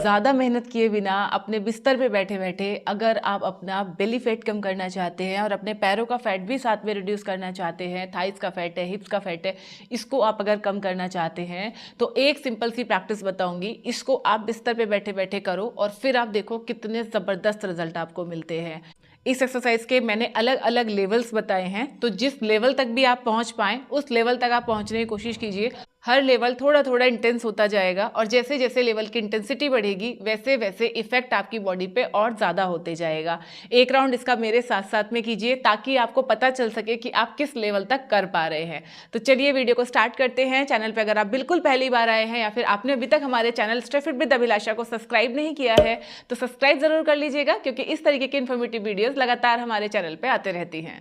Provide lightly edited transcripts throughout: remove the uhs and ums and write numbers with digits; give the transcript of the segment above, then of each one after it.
ज़्यादा मेहनत किए बिना अपने बिस्तर पे बैठे बैठे अगर आप अपना बेली फैट कम करना चाहते हैं और अपने पैरों का फैट भी साथ में रिड्यूस करना चाहते हैं, थाइस का फैट है, हिप्स का फैट है, इसको आप अगर कम करना चाहते हैं तो एक सिंपल सी प्रैक्टिस बताऊंगी। इसको आप बिस्तर पे बैठे बैठे करो और फिर आप देखो कितने ज़बरदस्त रिजल्ट आपको मिलते हैं। इस एक्सरसाइज के मैंने अलग अलग लेवल्स बताए हैं, तो जिस लेवल तक भी आप पहुंच पाएं उस लेवल तक आप पहुंचने की कोशिश कीजिए। हर लेवल थोड़ा थोड़ा इंटेंस होता जाएगा और जैसे जैसे लेवल की इंटेंसिटी बढ़ेगी वैसे वैसे इफेक्ट आपकी बॉडी पे और ज़्यादा होते जाएगा। एक राउंड इसका मेरे साथ साथ में कीजिए ताकि आपको पता चल सके कि आप किस लेवल तक कर पा रहे हैं। तो चलिए वीडियो को स्टार्ट करते हैं। चैनल पे अगर आप बिल्कुल पहली बार आए हैं या फिर आपने अभी तक हमारे चैनल स्टे फिट विद अभिलाषा को सब्सक्राइब नहीं किया है तो सब्सक्राइब जरूर कर लीजिएगा, क्योंकि इस तरीके की इन्फॉर्मेटिव वीडियोस लगातार हमारे चैनल पे आते रहती हैं।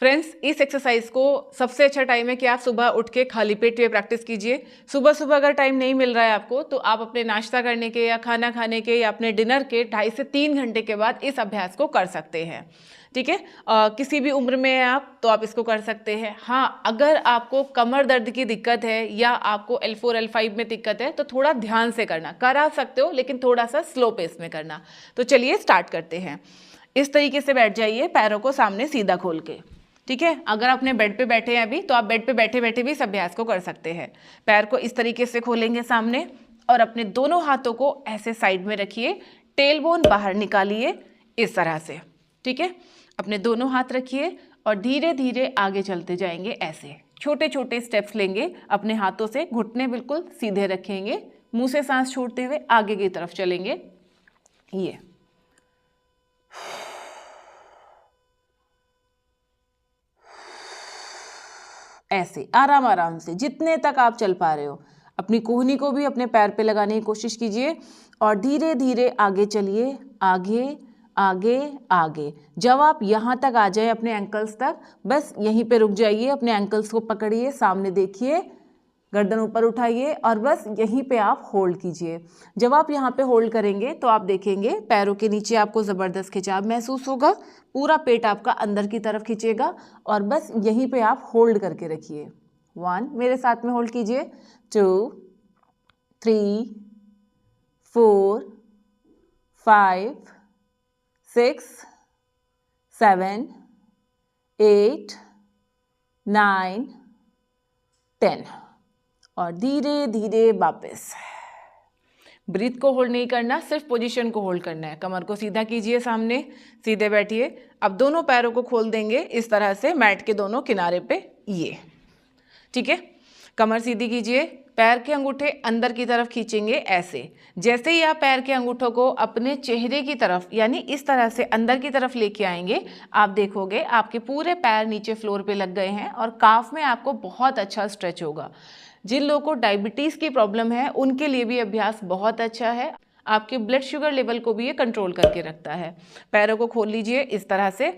फ्रेंड्स, इस एक्सरसाइज को सबसे अच्छा टाइम है कि आप सुबह उठ के खाली पेट ये प्रैक्टिस कीजिए। सुबह सुबह अगर टाइम नहीं मिल रहा है आपको तो आप अपने नाश्ता करने के या खाना खाने के या अपने डिनर के 2.5 से 3 घंटे के बाद इस अभ्यास को कर सकते हैं। ठीक है, किसी भी उम्र में हैं आप तो आप इसको कर सकते हैं। हाँ, अगर आपको कमर दर्द की दिक्कत है या आपको L4 L5 में दिक्कत है तो थोड़ा ध्यान से करना, करा सकते हो लेकिन थोड़ा सा स्लो पेस में करना। तो चलिए स्टार्ट करते हैं। इस तरीके से बैठ जाइए, पैरों को सामने सीधा खोल के। ठीक है, अगर अपने बेड पे बैठे हैं अभी तो आप बेड पे बैठे बैठे भी इस अभ्यास को कर सकते हैं। पैर को इस तरीके से खोलेंगे सामने और अपने दोनों हाथों को ऐसे साइड में रखिए, टेल बोन बाहर निकालिए इस तरह से। ठीक है, अपने दोनों हाथ रखिए और धीरे धीरे आगे चलते जाएंगे। ऐसे छोटे छोटे स्टेप्स लेंगे अपने हाथों से, घुटने बिल्कुल सीधे रखेंगे, मुंह से सांस छोड़ते हुए आगे की तरफ चलेंगे। ये ऐसे आराम आराम से जितने तक आप चल पा रहे हो। अपनी कोहनी को भी अपने पैर पे लगाने की कोशिश कीजिए और धीरे धीरे आगे चलिए, आगे आगे आगे। जब आप यहाँ तक आ जाए अपने एंकल्स तक, बस यहीं पे रुक जाइए। अपने एंकल्स को पकड़िए, सामने देखिए, गर्दन ऊपर उठाइए और बस यहीं पे आप होल्ड कीजिए। जब आप यहाँ पे होल्ड करेंगे तो आप देखेंगे पैरों के नीचे आपको ज़बरदस्त खिंचाव महसूस होगा, पूरा पेट आपका अंदर की तरफ खींचेगा और बस यहीं पे आप होल्ड करके रखिए। 1, मेरे साथ में होल्ड कीजिए, 2, 3, 4, 5, 6, 7, 8, 9, 10 और धीरे धीरे वापस। ब्रीथ को होल्ड नहीं करना, सिर्फ पोजीशन को होल्ड करना है। कमर को सीधा कीजिए, सामने सीधे बैठिए। अब दोनों पैरों को खोल देंगे इस तरह से मैट के दोनों किनारे पे, ये। ठीक है, कमर सीधी कीजिए, पैर के अंगूठे अंदर की तरफ खींचेंगे ऐसे। जैसे ही आप पैर के अंगूठों को अपने चेहरे की तरफ यानी इस तरह से अंदर की तरफ लेके आएंगे, आप देखोगे आपके पूरे पैर नीचे फ्लोर पे लग गए हैं और काफ में आपको बहुत अच्छा स्ट्रेच होगा। जिन लोगों को डायबिटीज़ की प्रॉब्लम है उनके लिए भी अभ्यास बहुत अच्छा है। आपके ब्लड शुगर लेवल को भी ये कंट्रोल करके रखता है। पैरों को खोल लीजिए इस तरह से,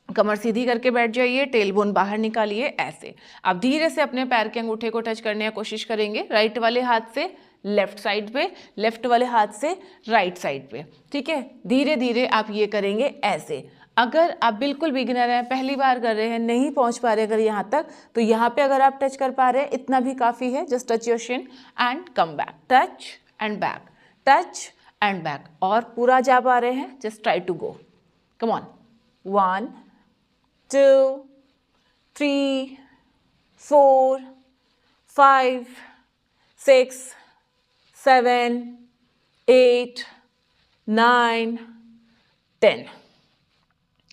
कमर सीधी करके बैठ जाइए, टेल बोन बाहर निकालिए ऐसे। अब धीरे से अपने पैर के अंगूठे को टच करने की कोशिश करेंगे, राइट वाले हाथ से लेफ्ट साइड पे, लेफ्ट वाले हाथ से राइट साइड पे। ठीक है, धीरे धीरे आप ये करेंगे ऐसे। अगर आप बिल्कुल बिगिनर हैं, पहली बार कर रहे हैं, नहीं पहुंच पा रहे अगर यहाँ तक, तो यहाँ पे अगर आप टच कर पा रहे हैं इतना भी काफ़ी है। Just touch your shin and come back, touch and back, touch and back. और पूरा जा पा रहे हैं, just try to go, come on. 1, 2, 3, 4, 5, 6, 7, 8, 9, 10।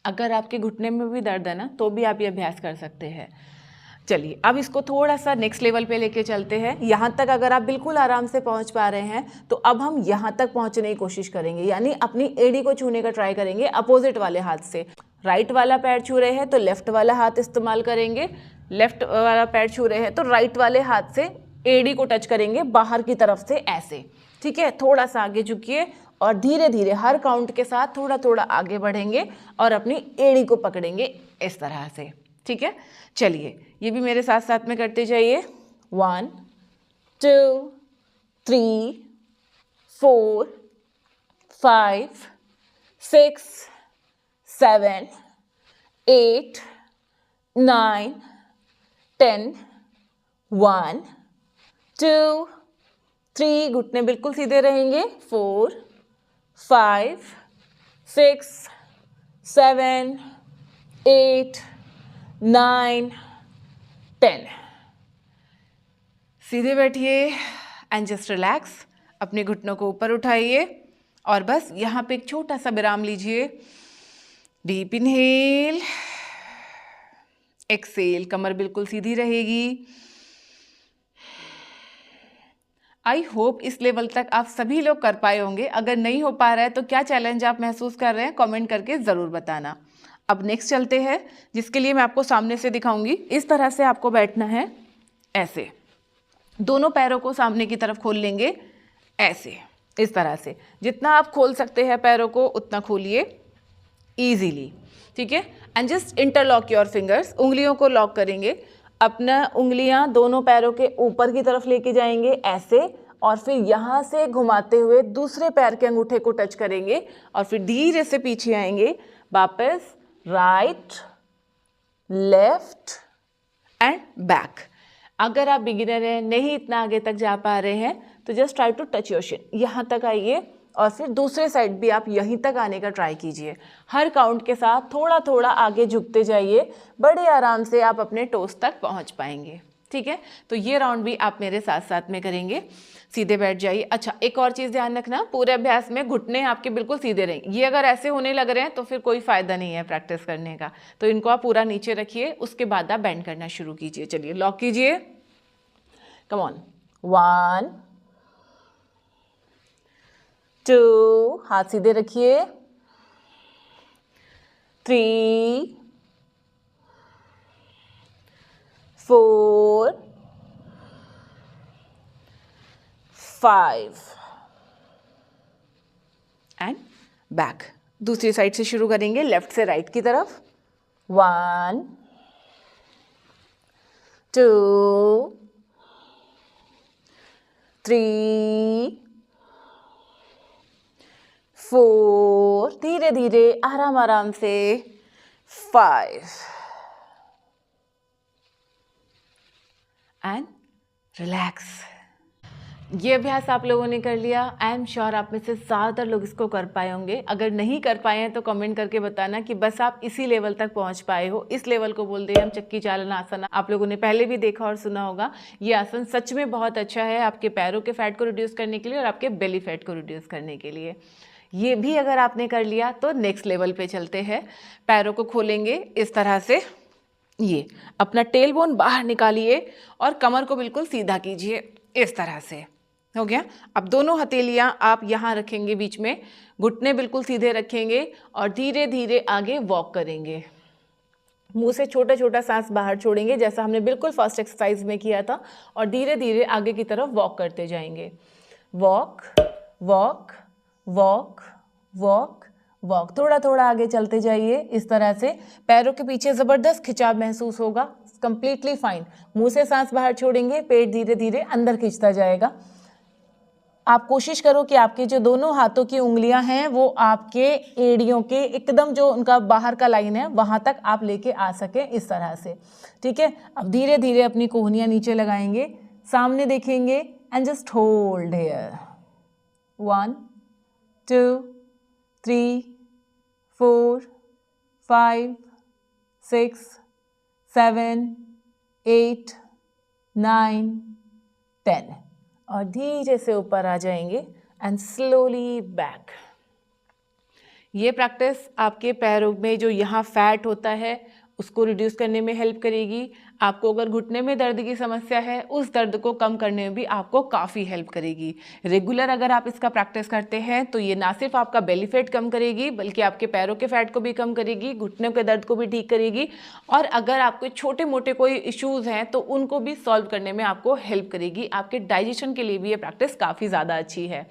अगर आपके घुटने में भी दर्द है ना तो भी आप ये अभ्यास कर सकते हैं। चलिए अब इसको थोड़ा सा नेक्स्ट लेवल पे लेके चलते हैं। यहाँ तक अगर आप बिल्कुल आराम से पहुँच पा रहे हैं तो अब हम यहाँ तक पहुँचने की कोशिश करेंगे, यानी अपनी एड़ी को छूने का ट्राई करेंगे अपोजिट वाले हाथ से। राइट वाला पैर छू रहे हैं तो लेफ्ट वाला हाथ इस्तेमाल करेंगे, लेफ्ट वाला पैर छू रहे हैं तो राइट वाले हाथ से एड़ी को टच करेंगे बाहर की तरफ से ऐसे। ठीक है, थोड़ा सा आगे झुकिए और धीरे धीरे हर काउंट के साथ थोड़ा थोड़ा आगे बढ़ेंगे और अपनी एड़ी को पकड़ेंगे इस तरह से। ठीक है, चलिए ये भी मेरे साथ साथ में करते जाइए। 1, 2, 3, 4, 5, 6, 7, 8, 9, 10, 1 2 3, घुटने बिल्कुल सीधे रहेंगे, 4 5 6 7 8 9 10। सीधे बैठिए एंड जस्ट रिलैक्स। अपने घुटनों को ऊपर उठाइए और बस यहाँ पे एक छोटा सा विराम लीजिए। डीप इनहेल, एक्सेल, कमर बिल्कुल सीधी रहेगी। आई होप इस लेवल तक आप सभी लोग कर पाए होंगे। अगर नहीं हो पा रहा है तो क्या चैलेंज आप महसूस कर रहे हैं, कमेंट करके ज़रूर बताना। अब नेक्स्ट चलते हैं, जिसके लिए मैं आपको सामने से दिखाऊंगी। इस तरह से आपको बैठना है, ऐसे दोनों पैरों को सामने की तरफ खोल लेंगे, ऐसे, इस तरह से। जितना आप खोल सकते हैं पैरों को उतना खोलिए ईजीली, ठीक है। And just interlock your fingers, उंगलियों को लॉक करेंगे। अपना उंगलियां दोनों पैरों के ऊपर की तरफ लेके जाएंगे, ऐसे, और फिर यहाँ से घुमाते हुए दूसरे पैर के अंगूठे को टच करेंगे और फिर धीरे से पीछे आएंगे वापस, राइट, लेफ्ट एंड बैक। अगर आप बिगिनर हैं, नहीं इतना आगे तक जा पा रहे हैं, तो just try to touch your shin, यहाँ तक आइए और फिर दूसरे साइड भी आप यहीं तक आने का ट्राई कीजिए। हर काउंट के साथ थोड़ा थोड़ा आगे झुकते जाइए, बड़े आराम से आप अपने टोस तक पहुँच पाएंगे, ठीक है। तो ये राउंड भी आप मेरे साथ साथ में करेंगे। सीधे बैठ जाइए। अच्छा, एक और चीज़ ध्यान रखना, पूरे अभ्यास में घुटने आपके बिल्कुल सीधे रहेंगे। ये अगर ऐसे होने लग रहे हैं तो फिर कोई फ़ायदा नहीं है प्रैक्टिस करने का। तो इनको आप पूरा नीचे रखिए, उसके बाद आप बेंड करना शुरू कीजिए। चलिए, लॉक कीजिए, कम ऑन। 1 2, हाथ सीधे रखिए, 3 4 5 एंड बैक। दूसरी साइड से शुरू करेंगे, लेफ्ट से राइट की तरफ। 1 2 3 4, धीरे धीरे आराम आराम से, 5 एंड रिलैक्स। ये अभ्यास आप लोगों ने कर लिया। आई एम श्योर आप में से ज़्यादातर लोग इसको कर पाए होंगे। अगर नहीं कर पाए हैं तो कमेंट करके बताना कि बस आप इसी लेवल तक पहुंच पाए हो। इस लेवल को बोलते हैं हम चक्की चालन आसन। आप लोगों ने पहले भी देखा और सुना होगा। ये आसन सच में बहुत अच्छा है आपके पैरों के फैट को रिड्यूस करने के लिए और आपके बेली फैट को रिड्यूस करने के लिए। ये भी अगर आपने कर लिया तो नेक्स्ट लेवल पे चलते हैं। पैरों को खोलेंगे इस तरह से, ये अपना टेल बोन बाहर निकालिए और कमर को बिल्कुल सीधा कीजिए, इस तरह से। हो गया। अब दोनों हथेलियां आप यहाँ रखेंगे बीच में, घुटने बिल्कुल सीधे रखेंगे और धीरे धीरे आगे वॉक करेंगे। मुंह से छोटा छोटा सांस बाहर छोड़ेंगे, जैसा हमने बिल्कुल फर्स्ट एक्सरसाइज में किया था, और धीरे धीरे आगे की तरफ वॉक करते जाएंगे। Walk walk walk walk walk, थोड़ा थोड़ा आगे चलते जाइए इस तरह से। पैरों के पीछे ज़बरदस्त खिंचाव महसूस होगा, कंप्लीटली फाइन। मुंह से सांस बाहर छोड़ेंगे, पेट धीरे धीरे अंदर खिंचता जाएगा। आप कोशिश करो कि आपके जो दोनों हाथों की उंगलियां हैं वो आपके एड़ियों के एकदम जो उनका बाहर का लाइन है वहां तक आप लेके आ सके, इस तरह से, ठीक है। अब धीरे धीरे अपनी कोहनियां नीचे लगाएंगे, सामने देखेंगे एंड जस्ट होल्ड हियर। 1 2 3 4 5 6 7 8 9 10, और धीरे से ऊपर आ जाएंगे एंड स्लोली बैक। ये प्रैक्टिस आपके पैरों में जो यहाँ फैट होता है उसको रिड्यूस करने में हेल्प करेगी। आपको अगर घुटने में दर्द की समस्या है, उस दर्द को कम करने में भी आपको काफ़ी हेल्प करेगी। रेगुलर अगर आप इसका प्रैक्टिस करते हैं तो ये ना सिर्फ आपका बेली फैट कम करेगी, बल्कि आपके पैरों के फैट को भी कम करेगी, घुटनों के दर्द को भी ठीक करेगी, और अगर आपके छोटे मोटे कोई इश्यूज़ हैं तो उनको भी सॉल्व करने में आपको हेल्प करेगी। आपके डाइजेशन के लिए भी ये प्रैक्टिस काफ़ी ज़्यादा अच्छी है।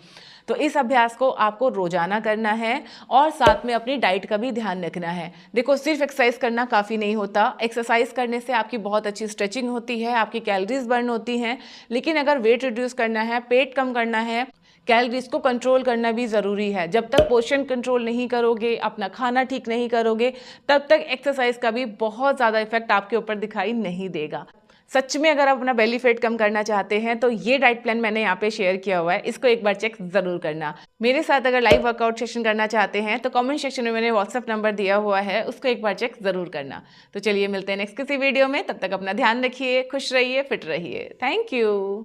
तो इस अभ्यास को आपको रोजाना करना है और साथ में अपनी डाइट का भी ध्यान रखना है। देखो, सिर्फ एक्सरसाइज करना काफ़ी नहीं होता। एक्सरसाइज करने से आपकी बहुत अच्छी स्ट्रेचिंग होती है, आपकी कैलोरीज बर्न होती हैं, लेकिन अगर वेट रिड्यूस करना है, पेट कम करना है, कैलोरीज को कंट्रोल करना भी ज़रूरी है। जब तक पोर्शन कंट्रोल नहीं करोगे, अपना खाना ठीक नहीं करोगे, तब तक एक्सरसाइज का भी बहुत ज़्यादा इफेक्ट आपके ऊपर दिखाई नहीं देगा। सच में अगर आप अपना बेली फैट कम करना चाहते हैं तो ये डाइट प्लान मैंने यहाँ पे शेयर किया हुआ है, इसको एक बार चेक जरूर करना। मेरे साथ अगर लाइव वर्कआउट सेशन करना चाहते हैं तो कमेंट सेक्शन में मैंने व्हाट्सएप नंबर दिया हुआ है, उसको एक बार चेक जरूर करना। तो चलिए मिलते हैं नेक्स्ट किसी वीडियो में, तब तक अपना ध्यान रखिए, खुश रहिए, फिट रहिए। Thank you.